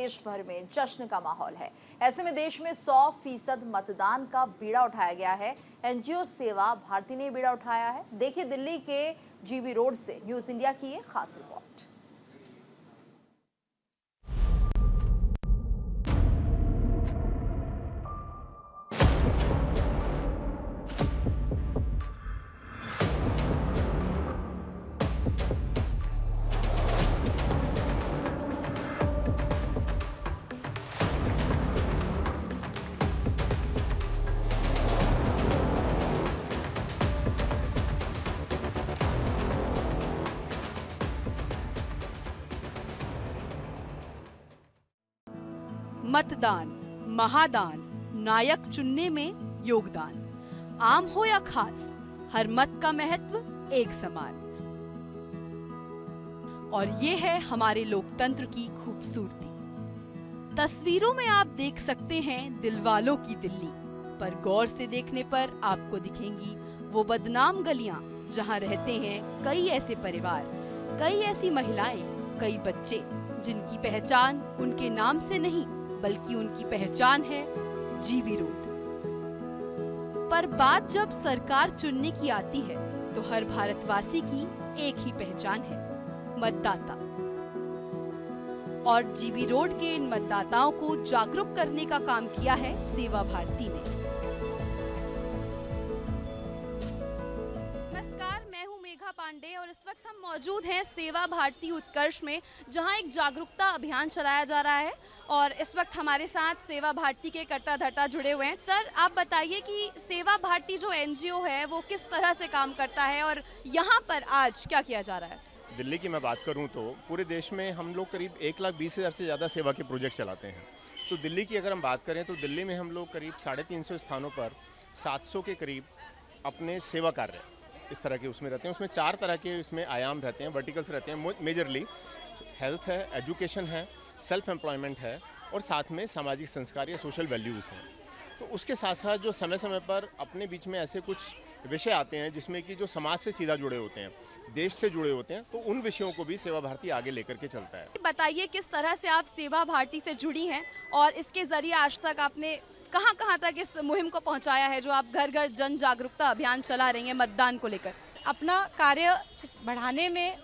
देश भर में जश्न का माहौल है। ऐसे में देश में 100% मतदान का बीड़ा उठाया गया है। एनजीओ सेवा भारती ने बीड़ा उठाया है। देखिए दिल्ली के जीबी रोड से न्यूज इंडिया की ये खास रिपोर्ट। मतदान, महादान, नायक चुनने में योगदान, आम हो या खास, हर मत का महत्व एक समान। और ये है हमारे लोकतंत्र की खूबसूरती। तस्वीरों में आप देख सकते हैं दिलवालों की दिल्ली, पर गौर से देखने पर आपको दिखेंगी वो बदनाम गलियां जहां रहते हैं कई ऐसे परिवार, कई ऐसी महिलाएं, कई बच्चे जिनकी पहचान उनके नाम से नहीं बल्कि उनकी पहचान है जीबी रोड। पर बात जब सरकार चुनने की आती है तो हर भारतवासी की एक ही पहचान है, मतदाता। और जीबी रोड के इन मतदाताओं को जागरूक करने का काम किया है सेवा भारती ने। पांडे और इस वक्त हम मौजूद हैं सेवा भारती उत्कर्ष में, जहां एक जागरूकता अभियान चलाया जा रहा है और इस वक्त हमारे साथ सेवा भारती के कर्ता धर्ता जुड़े हुए हैं। सर, आप बताइए कि सेवा भारती जो एनजीओ है वो किस तरह से काम करता है और यहाँ पर आज क्या किया जा रहा है? दिल्ली की मैं बात करूँ तो पूरे देश में हम लोग करीब 1,20,000 से ज़्यादा सेवा के प्रोजेक्ट चलाते हैं। तो दिल्ली की अगर हम बात करें तो दिल्ली में हम लोग करीब 350 स्थानों पर 700 के करीब अपने सेवा कार्य इस तरह के उसमें रहते हैं। उसमें 4 तरह के इसमें आयाम रहते हैं, वर्टिकल्स रहते हैं। मेजरली हेल्थ है, एजुकेशन है, सेल्फ एम्प्लॉयमेंट है और साथ में सामाजिक संस्कार या सोशल वैल्यूज़ हैं। तो उसके साथ साथ जो समय समय पर अपने बीच में ऐसे कुछ विषय आते हैं जिसमें कि जो समाज से सीधा जुड़े होते हैं, देश से जुड़े होते हैं, तो उन विषयों को भी सेवा भारती आगे लेकर के चलता है। बताइए किस तरह से आप सेवा भारती से जुड़ी हैं और इसके जरिए आज तक आपने कहां तक इस मुहिम को पहुंचाया है जो आप घर घर जन जागरूकता अभियान चला रही हैं मतदान को लेकर? अपना कार्य बढ़ाने में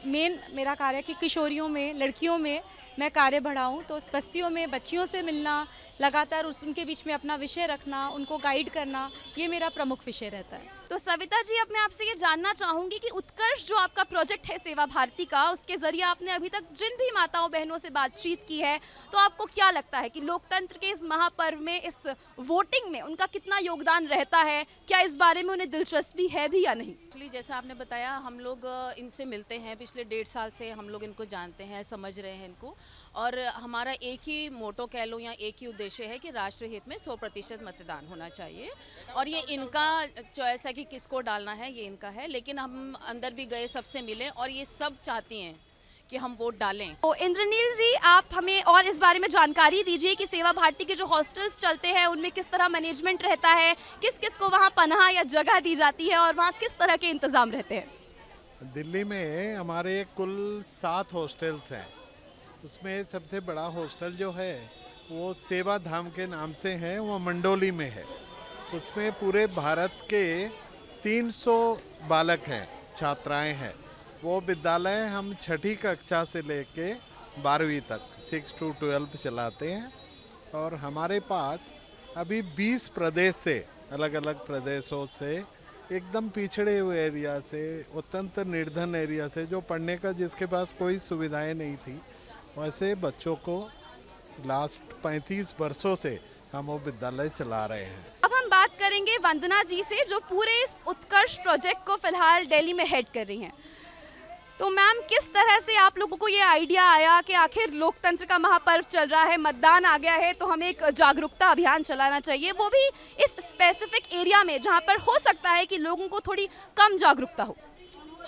मेन मेरा कार्य कि किशोरियों में, लड़कियों में मैं कार्य बढ़ाऊं, तो बस्तियों में बच्चियों से मिलना, लगातार उनके बीच में अपना विषय रखना, उनको गाइड करना, ये मेरा प्रमुख विषय रहता है। तो सविता जी, अब मैं आपसे ये जानना चाहूंगी कि उत्कर्ष जो आपका प्रोजेक्ट है सेवा भारती का, उसके जरिए आपने अभी तक जिन भी माताओं बहनों से बातचीत की है, तो आपको क्या लगता है कि लोकतंत्र के इस महापर्व में, इस वोटिंग में उनका कितना योगदान रहता है? क्या इस बारे में उन्हें दिलचस्पी है भी या नहीं? एक्चुअली जैसा आपने बताया, हम लोग इनसे मिलते हैं, पिछले 1.5 साल से हम लोग इनको जानते हैं, समझ रहे हैं इनको, और हमारा एक ही मोटो कह लो या एक ही उद्देश्य है कि राष्ट्र हित में 100% मतदान होना चाहिए। और ये इनका चॉइस है कि किसको डालना है, ये इनका है। लेकिन हम अंदर भी गए, सबसे मिले और ये सब चाहती हैं कि हम वोट डालें। तो इंद्रनील जी, आप हमें और इस बारे में जानकारी दीजिए कि सेवा भारती के जो हॉस्टल्स चलते हैं उनमें किस तरह मैनेजमेंट रहता है, किस किस को वहाँ पनाह या जगह दी जाती है और वहाँ किस तरह के इंतजाम रहते हैं? दिल्ली में हमारे कुल 7 हॉस्टल्स हैं। उसमें सबसे बड़ा हॉस्टल जो है वो सेवा धाम के नाम से है, वो मंडोली में है। उसमें पूरे भारत के 300 बालक हैं, छात्राएं हैं। वो विद्यालय हम 6ठी कक्षा से लेके 12वीं तक 6 to 12 चलाते हैं। और हमारे पास अभी 20 प्रदेश से, अलग अलग प्रदेशों से, एकदम पिछड़े हुए एरिया से, अत्यंत निर्धन एरिया से, जो पढ़ने का जिसके पास कोई सुविधाएं नहीं थी, वैसे बच्चों को लास्ट 35 वर्षों से हम वो विद्यालय चला रहे हैं। अब हम बात करेंगे वंदना जी से, जो पूरे इस उत्कर्ष प्रोजेक्ट को फिलहाल दिल्ली में हेड कर रही हैं। तो मैम, किस तरह से आप लोगों को ये आइडिया आया कि आखिर लोकतंत्र का महापर्व चल रहा है, मतदान आ गया है, तो हमें एक जागरूकता अभियान चलाना चाहिए, वो भी इस स्पेसिफिक एरिया में जहाँ पर हो सकता है कि लोगों को थोड़ी कम जागरूकता हो?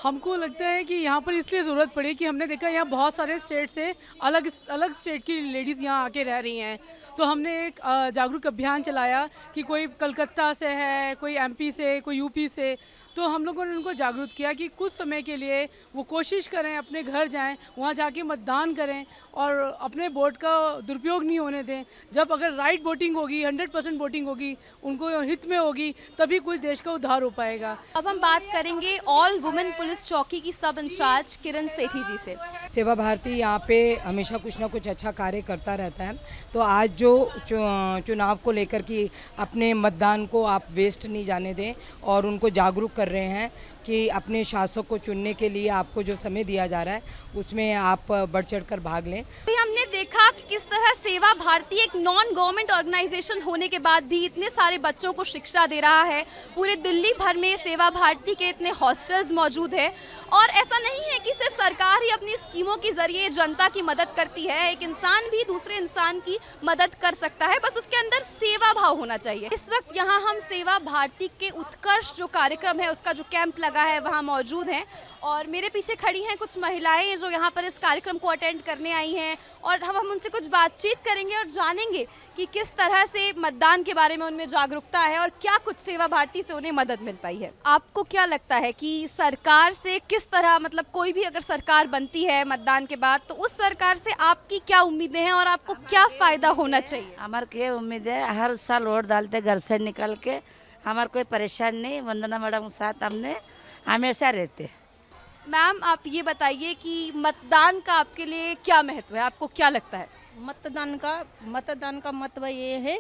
हमको लगता है कि यहाँ पर इसलिए ज़रूरत पड़ी कि हमने देखा यहाँ बहुत सारे स्टेट से अलग अलग स्टेट की लेडीज़ यहाँ आके रह रही हैं। तो हमने एक जागरूक अभियान चलाया कि कोई कलकत्ता से है, कोई एमपी से, कोई यूपी से, तो हम लोगों ने उनको जागरूक किया कि कुछ समय के लिए वो कोशिश करें, अपने घर जाएं, वहाँ जाके मतदान करें और अपने वोट का दुरुपयोग नहीं होने दें। जब अगर राइट वोटिंग होगी, 100% वोटिंग होगी, उनको हित में होगी, तभी कोई देश का उद्धार हो पाएगा। अब हम बात करेंगे ऑल वुमेन पुलिस चौकी की सब इंचार्ज किरण सेठी जी से। सेवा भारती यहाँ पे हमेशा कुछ ना कुछ अच्छा कार्य करता रहता है, तो आज जो चुनाव को लेकर कि अपने मतदान को आप वेस्ट नहीं जाने दें और उनको जागरूक कर रहे हैं कि अपने शासक को चुनने के लिए आपको जो समय दिया जा रहा है उसमें आप बढ़ चढ़कर भाग लें। अभी हमने देखा कि किस तरह सेवा भारती एक नॉन गवर्नमेंट ऑर्गेनाइजेशन होने के बाद भी इतने सारे बच्चों को शिक्षा दे रहा है। पूरे दिल्ली भर में सेवा भारती के इतने हॉस्टल्स मौजूद है और ऐसा नहीं है कि सिर्फ सरकार ही अपनी स्कीमों के जरिए जनता की मदद करती है। एक इंसान भी दूसरे इंसान की मदद कर सकता है, बस उसके अंदर सेवा भाव होना चाहिए। इस वक्त यहाँ हम सेवा भारती के उत्कर्ष जो कार्यक्रम है उसका जो कैंप लगा है वहाँ मौजूद हैं और मेरे पीछे खड़ी हैं कुछ महिलाएं जो यहाँ पर इस कार्यक्रम को अटेंड करने आई हैं और हम उनसे कुछ बातचीत करेंगे और जानेंगे कि किस तरह से मतदान के बारे में उनमें जागरूकता है और क्या कुछ सेवा भारती से उन्हें मदद मिल पाई है। आपको क्या लगता है कि सरकार से किस तरह, मतलब कोई भी अगर सरकार बनती है मतदान के बाद, तो उस सरकार से आपकी क्या उम्मीदें हैं और आपको क्या फ़ायदा होना चाहिए? हमारे क्या उम्मीद है, हर साल वोट डालते घर से निकल के, हमारे कोई परेशान नहीं, वंदना मैडम के साथ हमने हमेशा रहते। मैम आप ये बताइए कि मतदान का आपके लिए क्या महत्व है, आपको क्या लगता है? मतदान का महत्व ये है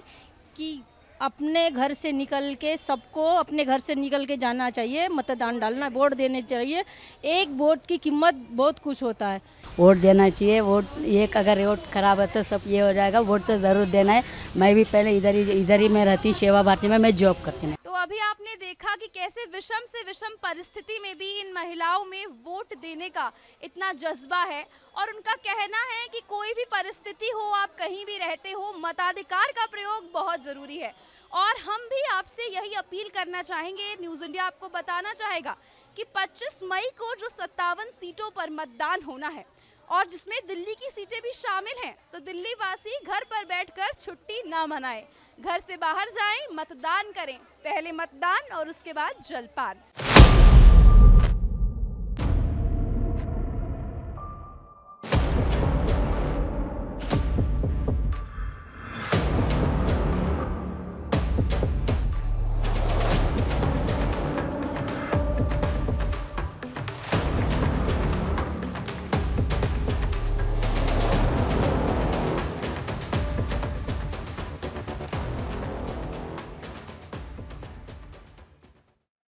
कि अपने घर से निकल के, सबको अपने घर से निकल के जाना चाहिए, मतदान डालना, वोट देने चाहिए। एक वोट की कीमत बहुत कुछ होता है। वोट देना चाहिए। वोट एक अगर वोट खराब है तो सब ये हो जाएगा। वोट तो ज़रूर देना है। मैं भी पहले इधर ही मैं रहती, सेवा भारती में मैं जॉब करती हूँ। तो अभी आपने देखा कि कैसे विषम से विषम परिस्थिति में भी इन महिलाओं में वोट देने का इतना जज्बा है और उनका कहना है कि कोई भी परिस्थिति हो, आप कहीं भी रहते हो, मताधिकार का प्रयोग बहुत ज़रूरी है। और हम भी आपसे यही अपील करना चाहेंगे, न्यूज़ इंडिया आपको बताना चाहेगा कि 25 मई को जो 57 सीटों पर मतदान होना है और जिसमें दिल्ली की सीटें भी शामिल हैं, तो दिल्ली वासी घर पर बैठकर छुट्टी ना मनाएं, घर से बाहर जाएं, मतदान करें। पहले मतदान और उसके बाद जलपान।